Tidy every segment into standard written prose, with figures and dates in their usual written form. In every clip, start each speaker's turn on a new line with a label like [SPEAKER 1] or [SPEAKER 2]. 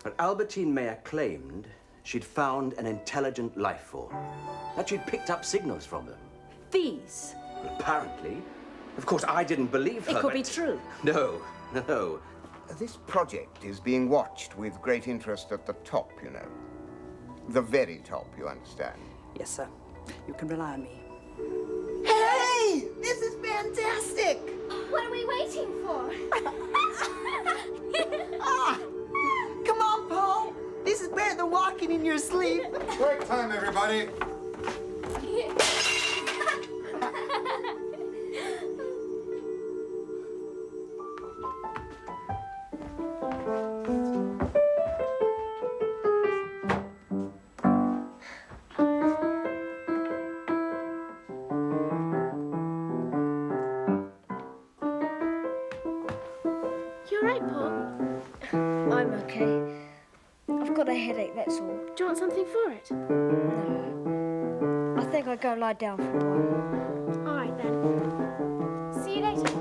[SPEAKER 1] But Albertine Mayer claimed she'd found an intelligent life form, that she'd picked up signals from them.
[SPEAKER 2] These?
[SPEAKER 1] Well, apparently. Of course, I didn't believe her,
[SPEAKER 2] It could
[SPEAKER 1] but...
[SPEAKER 2] be true.
[SPEAKER 1] No, no.
[SPEAKER 3] This project is being watched with great interest at the top, you know. The very top, you understand.
[SPEAKER 2] Yes, sir. You can rely on me.
[SPEAKER 4] Hey! This is fantastic!
[SPEAKER 5] What are we waiting for?
[SPEAKER 4] Come on, Paul. This is better than walking in your sleep.
[SPEAKER 6] Break time, everybody.
[SPEAKER 5] You alright, Paul?
[SPEAKER 7] I'm okay. I've got a headache, that's all.
[SPEAKER 5] Do you want something for it?
[SPEAKER 7] No. I think I'll go lie down for a while.
[SPEAKER 5] Alright then. See you later.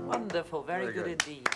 [SPEAKER 8] Wonderful, very good indeed.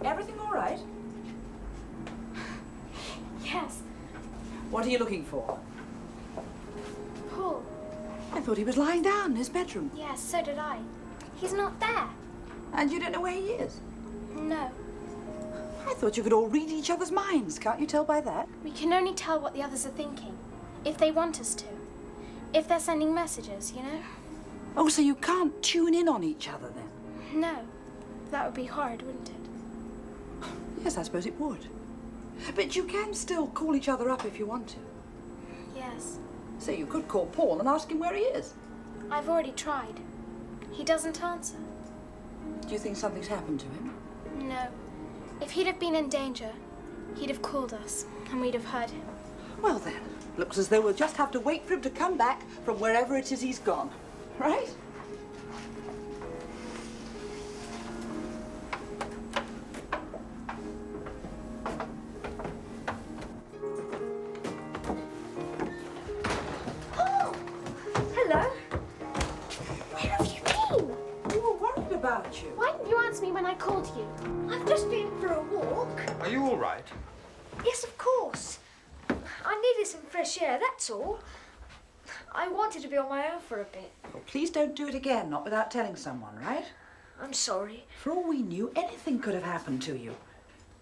[SPEAKER 2] Everything all right?
[SPEAKER 5] Yes.
[SPEAKER 2] What are you looking for?
[SPEAKER 5] Paul.
[SPEAKER 2] I thought he was lying down in his bedroom.
[SPEAKER 5] Yes, so did I. He's not there.
[SPEAKER 2] And you don't know where he is?
[SPEAKER 5] No.
[SPEAKER 2] I thought you could all read each other's minds. Can't you tell by that?
[SPEAKER 5] We can only tell what the others are thinking. If they want us to. If they're sending messages, you know?
[SPEAKER 2] Oh, so you can't tune in on each other then?
[SPEAKER 5] No. That would be hard, wouldn't it?
[SPEAKER 2] Yes, I suppose it would. But you can still call each other up if you want to.
[SPEAKER 5] Yes.
[SPEAKER 2] So you could call Paul and ask him where he is.
[SPEAKER 5] I've already tried. He doesn't answer.
[SPEAKER 2] Do you think something's happened to him?
[SPEAKER 5] No. If he'd have been in danger, he'd have called us, and we'd have heard him.
[SPEAKER 2] Well then, looks as though we'll just have to wait for him to come back from wherever it is he's gone. Right?
[SPEAKER 5] Paul! Hello. Where have you been?
[SPEAKER 2] We were worried about you.
[SPEAKER 5] Why didn't you answer me when I called you?
[SPEAKER 7] I've just been for a walk.
[SPEAKER 6] Are you all right?
[SPEAKER 7] Yes, of course. I needed some fresh air, that's all. I wanted to be on my own for a bit.
[SPEAKER 2] Well, please don't do it again, not without telling someone, right?
[SPEAKER 7] I'm sorry.
[SPEAKER 2] For all we knew, anything could have happened to you.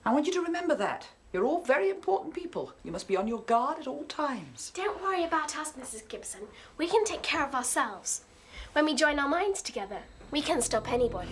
[SPEAKER 2] I want you to remember that. You're all very important people. You must be on your guard at all times.
[SPEAKER 5] Don't worry about us, Mrs. Gibson. We can take care of ourselves. When we join our minds together, we can stop anybody.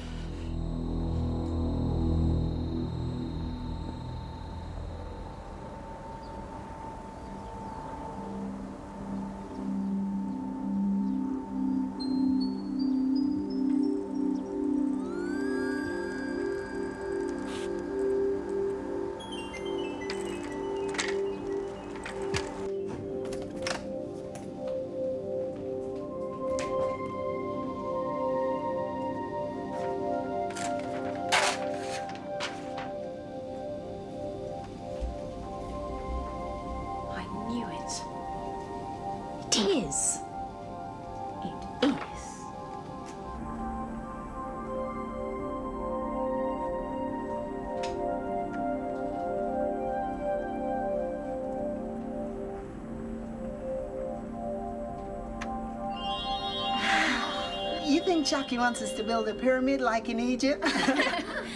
[SPEAKER 4] think Chocky wants us to build a pyramid like in Egypt?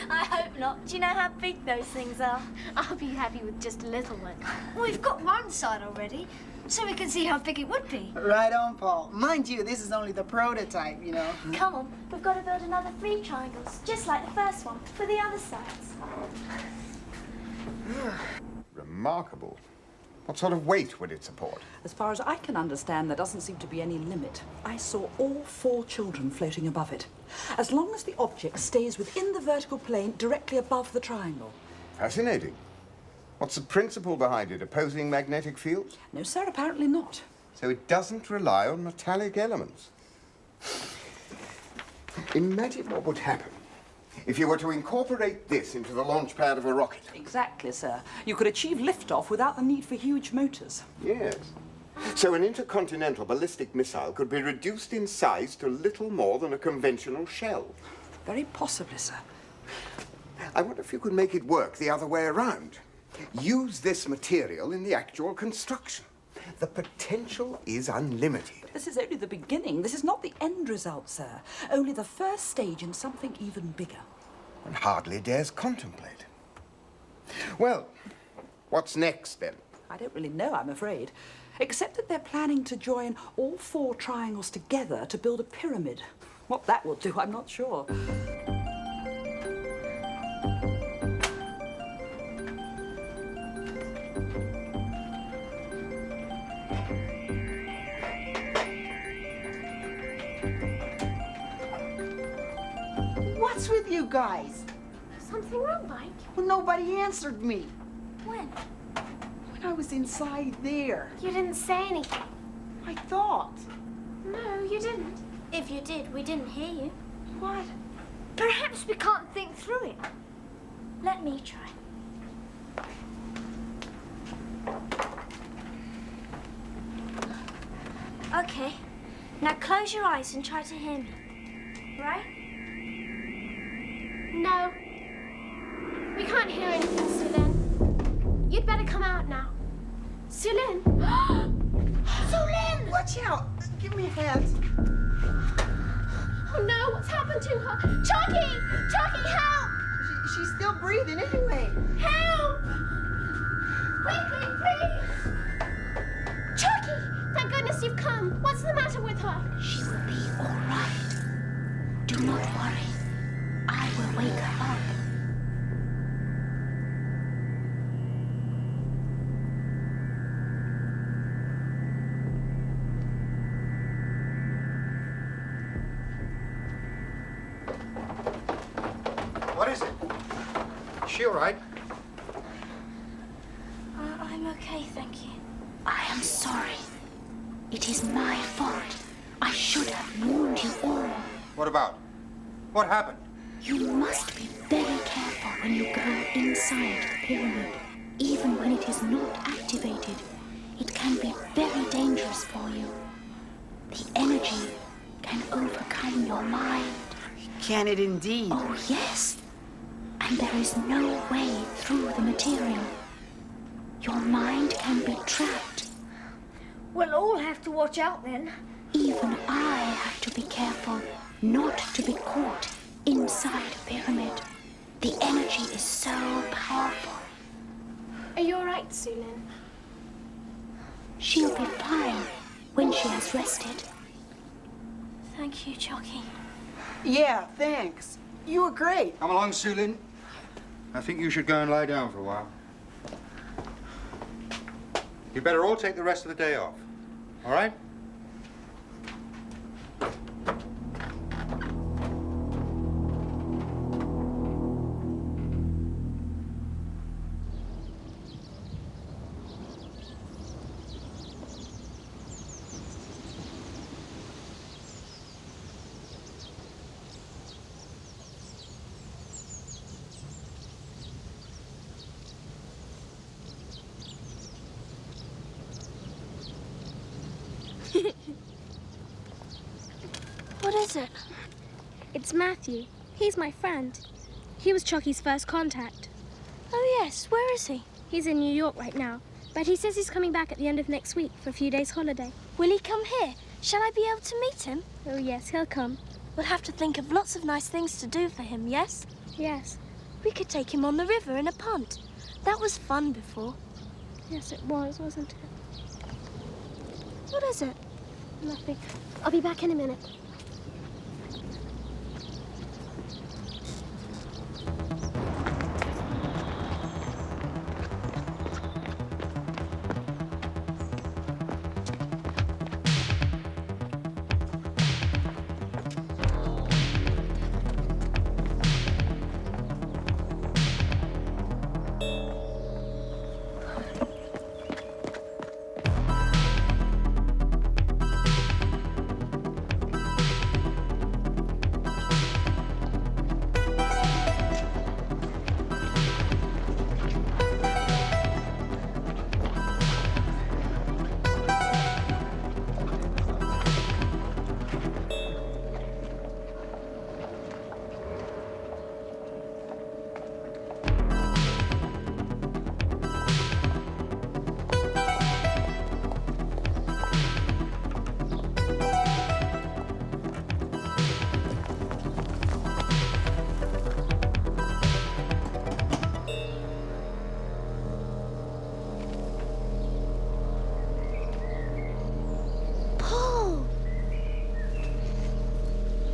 [SPEAKER 9] I hope not. Do you know how big those things are?
[SPEAKER 5] I'll be happy with just a little one.
[SPEAKER 7] We've got one side already, so we can see how big it would be.
[SPEAKER 4] Right on, Paul. Mind you, this is only the prototype, you know.
[SPEAKER 9] Come on, we've got to build another 3 triangles, just like the first one, for the other sides.
[SPEAKER 3] Remarkable. What sort of weight would it support?
[SPEAKER 2] As far as I can understand, there doesn't seem to be any limit. I saw all 4 children floating above it. As long as the object stays within the vertical plane directly above the triangle.
[SPEAKER 3] Fascinating. What's the principle behind it? Opposing magnetic fields?
[SPEAKER 2] No, sir, apparently not.
[SPEAKER 3] So it doesn't rely on metallic elements. Imagine what would happen if you were to incorporate this into the launch pad of a rocket.
[SPEAKER 2] Exactly, sir. You could achieve liftoff without the need for huge motors.
[SPEAKER 3] Yes. So an intercontinental ballistic missile could be reduced in size to little more than a conventional shell.
[SPEAKER 2] Very possibly, sir.
[SPEAKER 3] I wonder if you could make it work the other way around. Use this material in the actual construction. The potential is unlimited.
[SPEAKER 2] This is only the beginning. This is not the end result, sir. Only the first stage in something even bigger.
[SPEAKER 3] One hardly dares contemplate. Well, what's next then?
[SPEAKER 2] I don't really know, I'm afraid. Except that they're planning to join all 4 triangles together to build a pyramid. What that will do, I'm not sure.
[SPEAKER 4] What's with you guys?
[SPEAKER 5] Something wrong, Mike?
[SPEAKER 4] Well, nobody answered me
[SPEAKER 5] When?
[SPEAKER 4] when I was inside there.
[SPEAKER 5] You didn't say anything.
[SPEAKER 4] I thought.
[SPEAKER 5] No, you didn't.
[SPEAKER 9] If you did, we didn't hear you.
[SPEAKER 4] What?
[SPEAKER 7] Perhaps we can't think through it.
[SPEAKER 9] Let me try. Okay. Now close your eyes and try to hear me. Right?
[SPEAKER 5] No. We can't hear anything, Sulin. You'd better come out now. Sulin! Sulin!
[SPEAKER 4] Watch out! Give me a hand.
[SPEAKER 5] Oh no, what's happened to her? Chocky! Chocky, help!
[SPEAKER 4] She's still breathing anyway.
[SPEAKER 5] Help! Quickly, please! Chocky! Thank goodness you've come. What's the matter with her?
[SPEAKER 9] She will be all right. Do not worry. I will wake her up.
[SPEAKER 6] What is it? Is she all right?
[SPEAKER 9] I'm okay, thank you. I am sorry. It is my fault. I should have warned you all.
[SPEAKER 6] What about? What happened?
[SPEAKER 9] You must be very careful when you go inside the pyramid. Even when it is not activated, it can be very dangerous for you. The energy can overcome your mind.
[SPEAKER 4] Can it indeed?
[SPEAKER 9] Oh, yes. And there is no way through the material. Your mind can be trapped.
[SPEAKER 7] We'll all have to watch out then.
[SPEAKER 9] Even I have to be careful not to be caught inside a pyramid. The energy is so powerful.
[SPEAKER 5] Are you all right, Sulin?
[SPEAKER 9] She'll be fine when she has rested. Thank you, Chocky.
[SPEAKER 4] Yeah, thanks. You were great.
[SPEAKER 6] Come along, Sulin. I think you should go and lie down for a while. You better all take the rest of the day off. All right?
[SPEAKER 5] What is it? It's Matthew. He's my friend. He was Chocky's first contact.
[SPEAKER 9] Oh, yes. Where is he?
[SPEAKER 5] He's in New York right now, but he says he's coming back at the end of next week for a few days' holiday.
[SPEAKER 9] Will he come here? Shall I be able to meet him?
[SPEAKER 5] Oh, yes, he'll come.
[SPEAKER 9] We'll have to think of lots of nice things to do for him, yes?
[SPEAKER 7] Yes.
[SPEAKER 9] We could take him on the river in a punt. That was fun before.
[SPEAKER 7] Yes, it was, wasn't it?
[SPEAKER 9] What is it?
[SPEAKER 7] Nothing. I'll be back in a minute.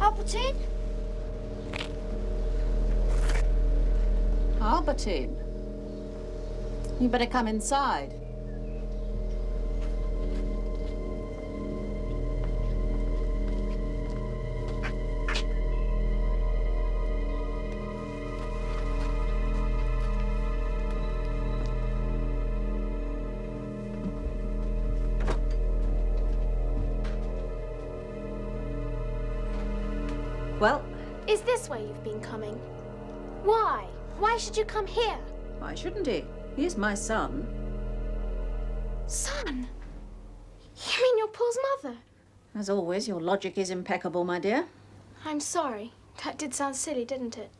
[SPEAKER 9] Albertine?
[SPEAKER 2] Albertine, you better come inside. Well,
[SPEAKER 7] Is this where you've been coming? Why? Why should you come here?
[SPEAKER 2] why shouldn't he? He's my son.
[SPEAKER 7] Son? You mean you're Paul's mother?
[SPEAKER 2] As always, your logic is impeccable, my dear.
[SPEAKER 7] I'm sorry. That did sound silly, didn't it?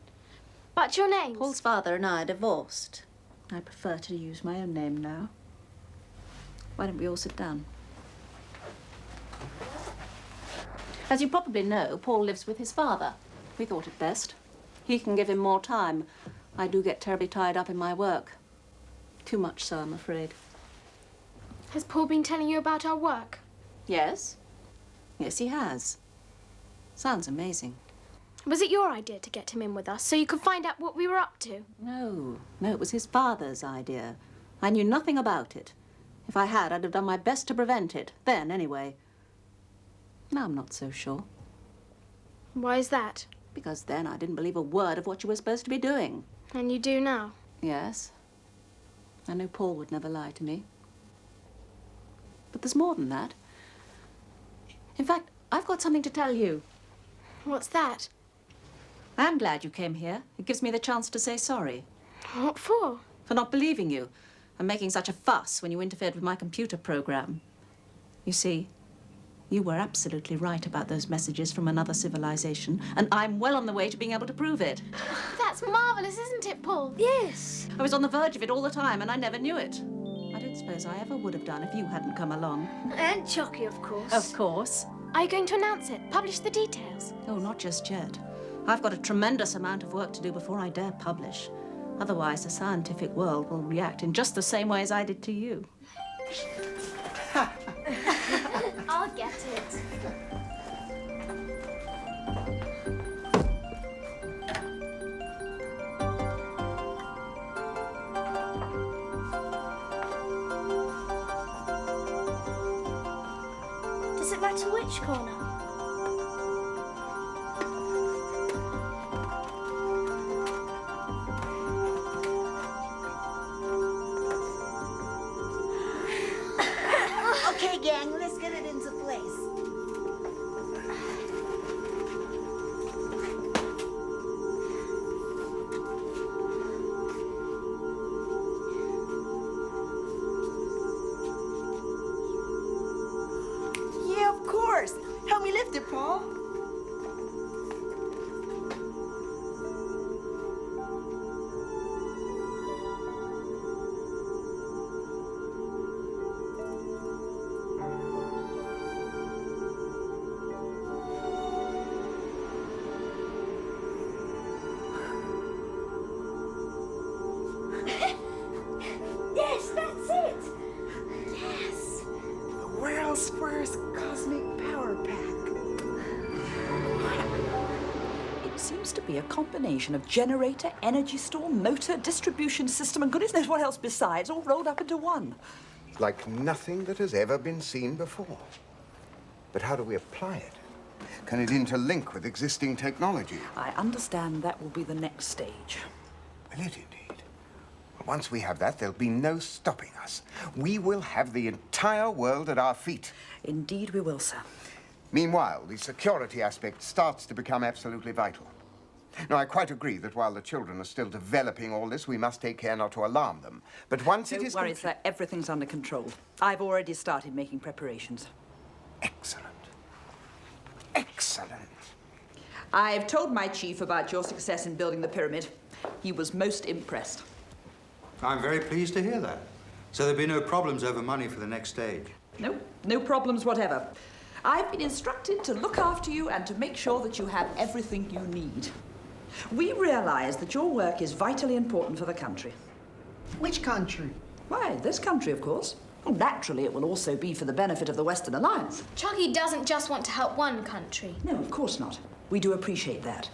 [SPEAKER 7] But your name's...
[SPEAKER 2] Paul's father and I are divorced. I prefer to use my own name now. Why don't we all sit down? As you probably know, Paul lives with his father. We thought it best. He can give him more time. I do get terribly tied up in my work. Too much so, I'm afraid.
[SPEAKER 7] Has Paul been telling you about our work?
[SPEAKER 2] Yes? Yes, he has. Sounds amazing.
[SPEAKER 7] Was it your idea to get him in with us so you could find out what we were up to?
[SPEAKER 2] No, it was his father's idea. I knew nothing about it. If I had, I'd have done my best to prevent it. Then, anyway. Now I'm not so sure.
[SPEAKER 7] Why is that?
[SPEAKER 2] Because then I didn't believe a word of what you were supposed to be doing.
[SPEAKER 7] And you do now?
[SPEAKER 2] Yes. I know Paul would never lie to me. But there's more than that. In fact, I've got something to tell you.
[SPEAKER 7] What's that?
[SPEAKER 2] I'm glad you came here. It gives me the chance to say sorry.
[SPEAKER 7] What for?
[SPEAKER 2] For not believing you and making such a fuss when you interfered with my computer program. You see, you were absolutely right about those messages from another civilization, and I'm well on the way to being able to prove it.
[SPEAKER 7] That's marvellous, isn't it, Paul?
[SPEAKER 9] Yes.
[SPEAKER 2] I was on the verge of it all the time, and I never knew it. I don't suppose I ever would have done if you hadn't come along.
[SPEAKER 9] And Chocky, of course.
[SPEAKER 2] Of course.
[SPEAKER 7] Are you going to announce it? Publish the details?
[SPEAKER 2] Oh, not just yet. I've got a tremendous amount of work to do before I dare publish. Otherwise, the scientific world will react in just the same way as I did to you.
[SPEAKER 7] I'll get it.
[SPEAKER 9] Does it matter which corner?
[SPEAKER 4] Okay, gang, let's get it into place. Yeah, of course. Help me lift it, Paul.
[SPEAKER 8] seems to be a combination of generator, energy store, motor, distribution system, and goodness knows what else besides, all rolled up into one.
[SPEAKER 3] Like nothing that has ever been seen before. But how do we apply it? Can it interlink with existing technology?
[SPEAKER 8] I understand that will be the next stage.
[SPEAKER 3] Will it indeed? Once we have that, there'll be no stopping us. We will have the entire world at our feet.
[SPEAKER 8] Indeed we will, sir.
[SPEAKER 3] Meanwhile, the security aspect starts to become absolutely vital. Now, I quite agree that while the children are still developing all this, we must take care not to alarm them. But once it is...
[SPEAKER 8] Don't worry, sir. Everything's under control. I've already started making preparations.
[SPEAKER 3] Excellent. Excellent.
[SPEAKER 8] I've told my chief about your success in building the pyramid. He was most impressed.
[SPEAKER 6] I'm very pleased to hear that. So there'll be no problems over money for the next stage.
[SPEAKER 8] No problems whatever. I've been instructed to look after you and to make sure that you have everything you need. We realize that your work is vitally important for the country.
[SPEAKER 4] Which country?
[SPEAKER 8] Why, this country, of course. Well, naturally, it will also be for the benefit of the Western Alliance.
[SPEAKER 5] Chocky doesn't just want to help one country.
[SPEAKER 8] No, of course not. We do appreciate that.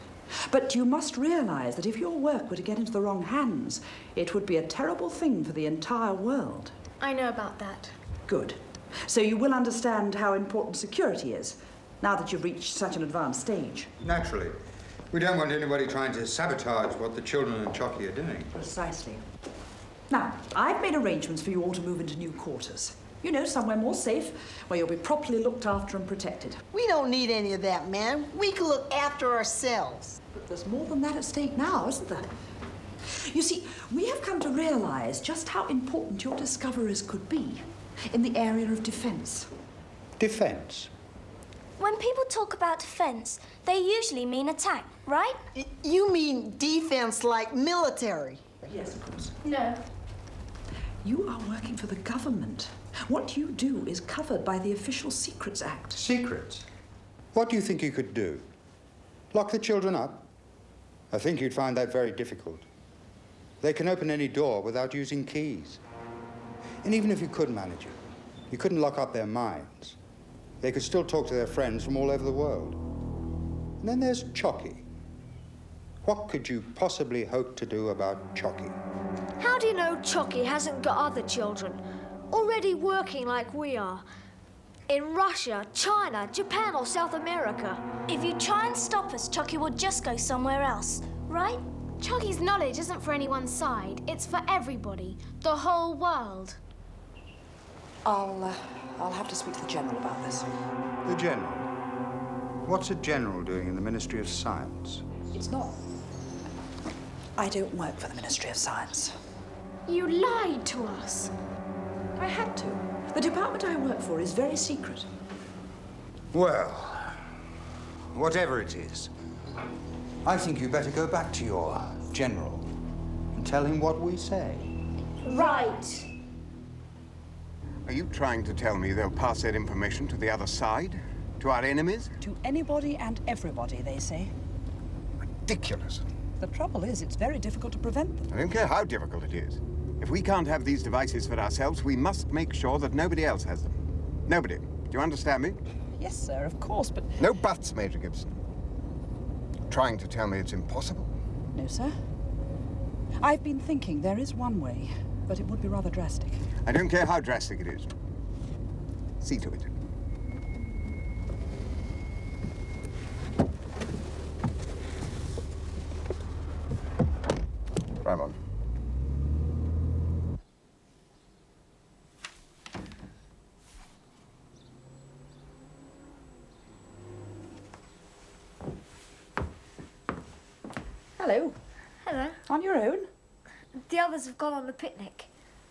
[SPEAKER 8] But you must realize that if your work were to get into the wrong hands, it would be a terrible thing for the entire world.
[SPEAKER 5] I know about that.
[SPEAKER 8] Good. So you will understand how important security is, now that you've reached such an advanced stage.
[SPEAKER 6] Naturally. We don't want anybody trying to sabotage what the children and Chocky are doing.
[SPEAKER 8] Precisely. Now, I've made arrangements for you all to move into new quarters. You know, somewhere more safe, where you'll be properly looked after and protected.
[SPEAKER 4] We don't need any of that, man. We can look after ourselves.
[SPEAKER 8] But there's more than that at stake now, isn't there? You see, we have come to realize just how important your discoveries could be in the area of defense.
[SPEAKER 6] Defense?
[SPEAKER 7] When people talk about defense, they usually mean attack, right?
[SPEAKER 4] You mean defense like military?
[SPEAKER 8] Yes, of course.
[SPEAKER 5] No.
[SPEAKER 8] You are working for the government. What you do is covered by the Official Secrets Act.
[SPEAKER 6] Secrets? What do you think you could do? Lock the children up? I think you'd find that very difficult. They can open any door without using keys. And even if you could manage it, you couldn't lock up their minds. They could still talk to their friends from all over the world. And then there's Chocky. What could you possibly hope to do about Chocky?
[SPEAKER 7] How do you know Chocky hasn't got other children already working like we are? In Russia, China, Japan, or South America.
[SPEAKER 5] If you try and stop us, Chocky will just go somewhere else, right? Chocky's knowledge isn't for anyone's side. It's for everybody. The whole world.
[SPEAKER 8] I'll have to speak to the General about this.
[SPEAKER 6] The General? What's a General doing in the Ministry of Science?
[SPEAKER 8] It's not. I don't work for the Ministry of Science.
[SPEAKER 5] You lied to us.
[SPEAKER 8] I had to. The department I work for is very secret.
[SPEAKER 6] Well, whatever it is, I think you better go back to your General and tell him what we say.
[SPEAKER 5] Right.
[SPEAKER 3] Are you trying to tell me they'll pass that information to the other side? To our enemies?
[SPEAKER 8] To anybody and everybody, they say.
[SPEAKER 3] Ridiculous.
[SPEAKER 8] The trouble is, it's very difficult to prevent them.
[SPEAKER 3] I don't care how difficult it is. If we can't have these devices for ourselves, we must make sure that nobody else has them. Nobody. Do you understand me?
[SPEAKER 8] Yes, sir, of course, but...
[SPEAKER 3] No buts, Major Gibson. Trying to tell me it's impossible?
[SPEAKER 8] No, sir. I've been thinking there is one way, but it would be rather drastic.
[SPEAKER 3] I don't care how drastic it is. See to it. Drive on.
[SPEAKER 8] Hello.
[SPEAKER 7] Hello.
[SPEAKER 8] On your own?
[SPEAKER 7] The others have gone on a picnic.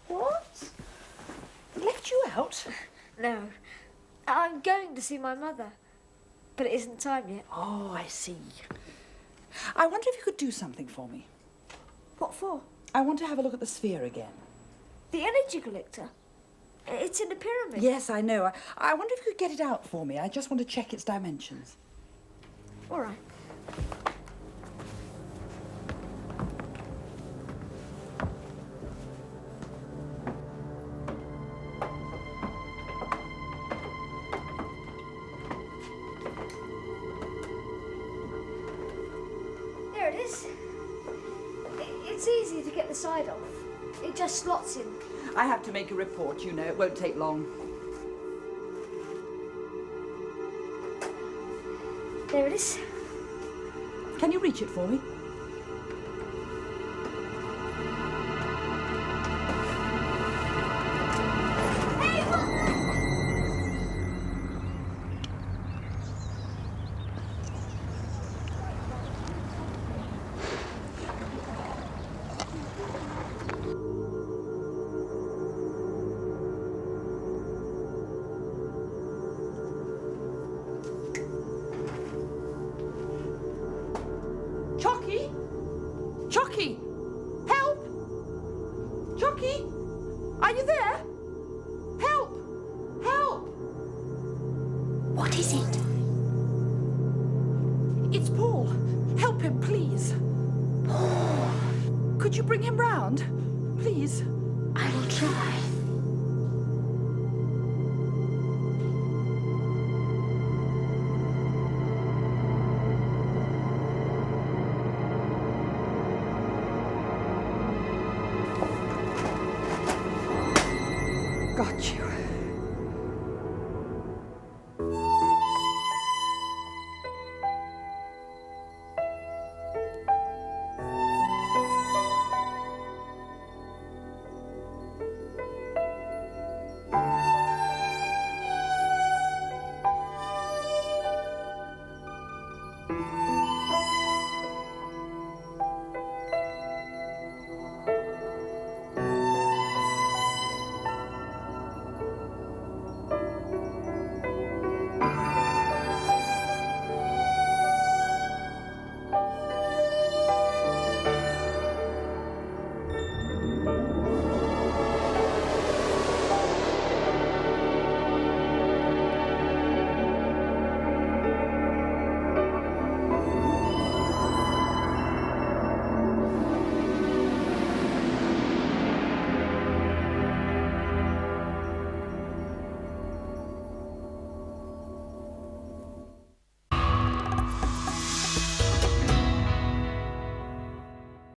[SPEAKER 8] What? Left you out?
[SPEAKER 7] No. I'm going to see my mother. But it isn't time yet.
[SPEAKER 8] Oh, I see. I wonder if you could do something for me.
[SPEAKER 7] What for?
[SPEAKER 8] I want to have a look at the sphere again.
[SPEAKER 7] The energy collector. It's in the pyramid.
[SPEAKER 8] Yes, I know. I wonder if you could get it out for me. I just want to check its dimensions.
[SPEAKER 7] All right. There it is. It's easy to get the side off. It just slots in.
[SPEAKER 8] I have to make a report, you know. It won't take long.
[SPEAKER 7] There it is.
[SPEAKER 8] Can you reach it for me? Chocky? Chocky! Help! Chocky! Are you there? Help! Help!
[SPEAKER 9] What is it?
[SPEAKER 8] It's Paul. Help him, please. Paul. Could you bring him round? Please.
[SPEAKER 9] I will try.
[SPEAKER 8] Got you.